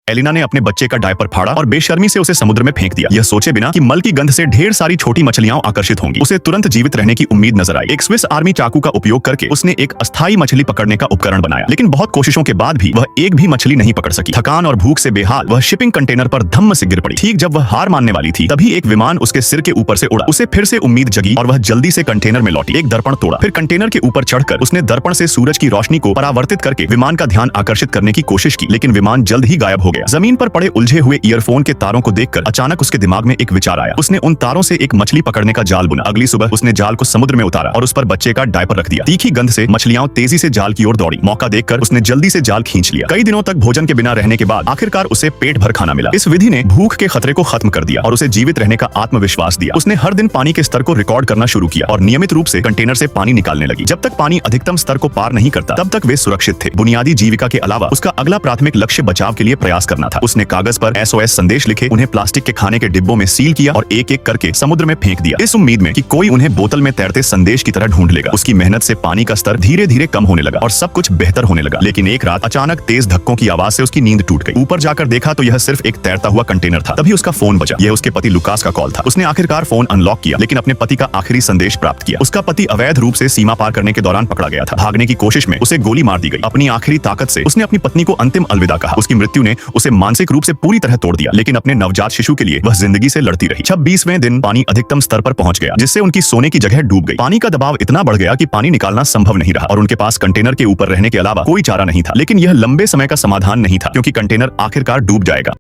Elina ने अपने बच्चे का डायपर फाड़ा और बेशर्मी से उसे समुद्र में फेंक दिया, यह सोचे बिना कि मल की गंध से ढेर सारी छोटी मछलियां आकर्षित होंगी। उसे तुरंत जीवित रहने की उम्मीद नजर आई। एक स्विस आर्मी चाकू का उपयोग करके उसने एक अस्थायी मछली पकड़ने का उपकरण बनाया, लेकिन बहुत कोशिशों के बाद भी वह एक भी मछली नहीं पकड़ सकी। थकान और भूख से बेहाल वह शिपिंग कंटेनर पर धम्म से गिर पड़ी। ठीक जब वह हार मानने वाली थी, तभी एक विमान उसके सिर के ऊपर से उड़ा। उसे फिर से उम्मीद जगी और वह जल्दी से कंटेनर में लौटी। एक दर्पण तोड़ा, फिर कंटेनर के ऊपर चढ़कर उसने दर्पण से सूरज की रोशनी को परावर्तित करके विमान का ध्यान आकर्षित करने की कोशिश की, लेकिन विमान जल्द ही गायब हो गया। जमीन पर पड़े उलझे हुए ईयरफोन के तारों को देखकर अचानक उसके दिमाग में एक विचार आया। उसने उन तारों से एक मछली पकड़ने का जाल बुना। अगली सुबह उसने जाल को समुद्र में उतारा और उस पर बच्चे का डायपर रख दिया। तीखी गंध से मछलियां तेजी से जाल की ओर दौड़ी। मौका देखकर उसने जल्दी से जाल खींच लिया। कई दिनों तक भोजन के बिना रहने के बाद आखिरकार उसे पेट भर खाना मिला। इस विधि ने भूख के खतरे को खत्म कर दिया और उसे जीवित रहने का आत्मविश्वास दिया। उसने हर दिन पानी के स्तर को रिकॉर्ड करना शुरू किया और नियमित रूप से कंटेनर से पानी निकालने लगी। जब तक पानी अधिकतम स्तर को पार नहीं करता, तब तक वे सुरक्षित थे। बुनियादी जीविका के अलावा उसका अगला प्राथमिक लक्ष्य बचाव के लिए प्रयास करना था। उसने कागज पर SOS संदेश लिखे, उन्हें प्लास्टिक के खाने के डिब्बों में सील किया और एक एक करके समुद्र में फेंक दिया, इस उम्मीद में कि कोई उन्हें बोतल में तैरते संदेश की तरह ढूंढ लेगा। उसकी मेहनत से पानी का स्तर धीरे धीरे कम होने लगा और सब कुछ बेहतर होने लगा। लेकिन एक रात अचानक तेज धक्कों की आवाज से उसकी नींद टूट गई। ऊपर जाकर देखा तो यह सिर्फ एक तैरता हुआ कंटेनर था। तभी उसका फोन बजा। यह उसके पति लुकास का कॉल था। उसने आखिरकार फोन अनलॉक किया, लेकिन अपने पति का आखिरी संदेश प्राप्त किया। उसका पति अवैध रूप से सीमा पार करने के दौरान पकड़ा गया था। भागने की कोशिश में उसे गोली मार दी गई। अपनी आखिरी ताकत से उसने अपनी पत्नी को अंतिम अलविदा कहा। उसकी मृत्यु ने उसे मानसिक रूप से पूरी तरह तोड़ दिया, लेकिन अपने नवजात शिशु के लिए वह जिंदगी से लड़ती रही। 26वें दिन पानी अधिकतम स्तर पर पहुंच गया, जिससे उनकी सोने की जगह डूब गई। पानी का दबाव इतना बढ़ गया कि पानी निकालना संभव नहीं रहा और उनके पास कंटेनर के ऊपर रहने के अलावा कोई चारा नहीं था। लेकिन यह लंबे समय का समाधान नहीं था, क्योंकि कंटेनर आखिरकार डूब जाएगा।